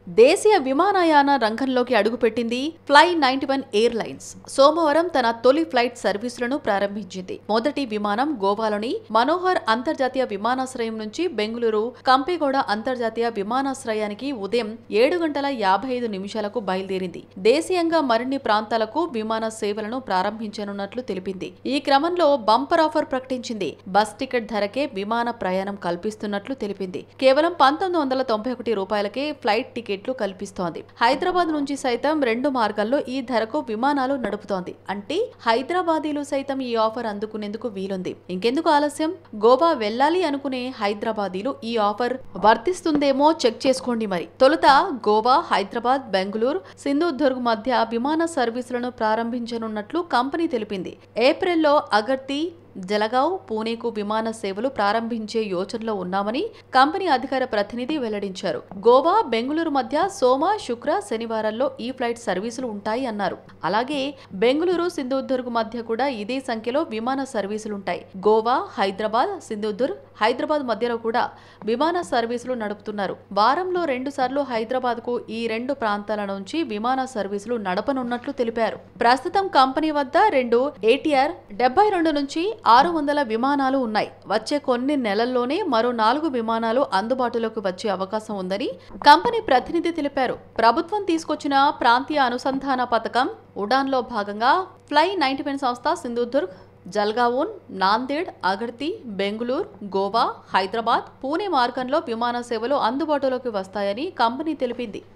దేశీయ విమానయాన రంగంలోకి అడుగుపెట్టింది ఫ్లై 91 ఎయిర్లైన్స్ సోమవారం తన తొలి ఫ్లైట్ సర్వీసులను ప్రారంభించింది. మొదటి విమానం గోవాలోని మనోహర్ అంతర్జాతీయ విమానాశ్రయం నుంచి బెంగళూరు కంపెగౌడ అంతర్జాతీయ విమానాశ్రయానికి ఉదయం 7:55 బయలుదేరింది. దేశీయంగా మరిన్ని ప్రాంతాలకు విమాన సేవలను ప్రారంభించనున్నట్లు తెలిపింది. ఈ క్రమంలో బంపర్ ఆఫర్ ప్రకటించింది. బస్ టికెట్ ధరకే విమాన ప్రయాణం కల్పిస్తున్నట్లు తెలిపింది. కేవలం 1991 రూపాయలకే ఫ్లైట్ టికెట్లు కల్పిస్తోంది. హైదరాబాద్ నుంచి సైతం 2 మార్గాల్లో ఈ ధరకు విమానాలు నడుపుతోంది. అంటే హైదరాబాదీలు సైతం ఈ ఆఫర్ అందుకునేందుకు వీలుంది. ఇంకెందుకు ఆలస్యం? గోవా వెళ్లాలి అనుకునే హైదరాబాదీలు ఈ ఆఫర్ వర్తిస్తుందేమో చెక్ చేసుకోండి. మరి తొలుత గోవా, హైదరాబాద్, బెంగళూరు, సింధుదుర్గ్ మధ్య విమాన సర్వీసులను ప్రారంభించనున్నట్లు కంపెనీ తెలిపింది. ఏప్రిల్లో అగర్తీ, జలగావ్, పూణేకు విమాన సేవలు ప్రారంభించే యోచనలో ఉన్నామని కంపెనీ అధికార ప్రతినిధి వెల్లడించారు. గోవా, బెంగళూరు మధ్య సోమ, శుక్ర, శనివారాల్లో ఈ ఫ్లైట్ సర్వీసులు ఉంటాయి అన్నారు. అలాగే బెంగళూరు, సింధుదుర్గ్ మధ్య కూడా ఇదే సంఖ్యలో విమాన సర్వీసులుంటాయి. గోవా, హైదరాబాద్, సింధుదుర్గ్, హైదరాబాద్ మధ్యలో కూడా విమాన సర్వీసులు నడుపుతున్నారు. వారంలో 2 సార్లు హైదరాబాద్ కు ఈ 2 ప్రాంతాల నుంచి విమాన సర్వీసులు నడపనున్నట్లు తెలిపారు. ప్రస్తుతం కంపెనీ వద్ద 2 ATR 72 నుంచి 600 విమానాలు ఉన్నాయి. వచ్చే కొన్ని నెలల్లోనే మరో 4 విమానాలు అందుబాటులోకి వచ్చే అవకాశం ఉందని కంపెనీ ప్రతినిధి తెలిపారు. ప్రభుత్వం తీసుకొచ్చిన ప్రాంతీయ అనుసంధాన పథకం ఉడాన్లో భాగంగా ఫ్లై 91 సంస్థ సింధుదుర్గ్, జల్గావోన్, నాందేడ్, అగర్తీ, బెంగళూరు, గోవా, హైదరాబాద్, పూణే మార్గంలో విమాన సేవలు అందుబాటులోకి వస్తాయని కంపెనీ తెలిపింది.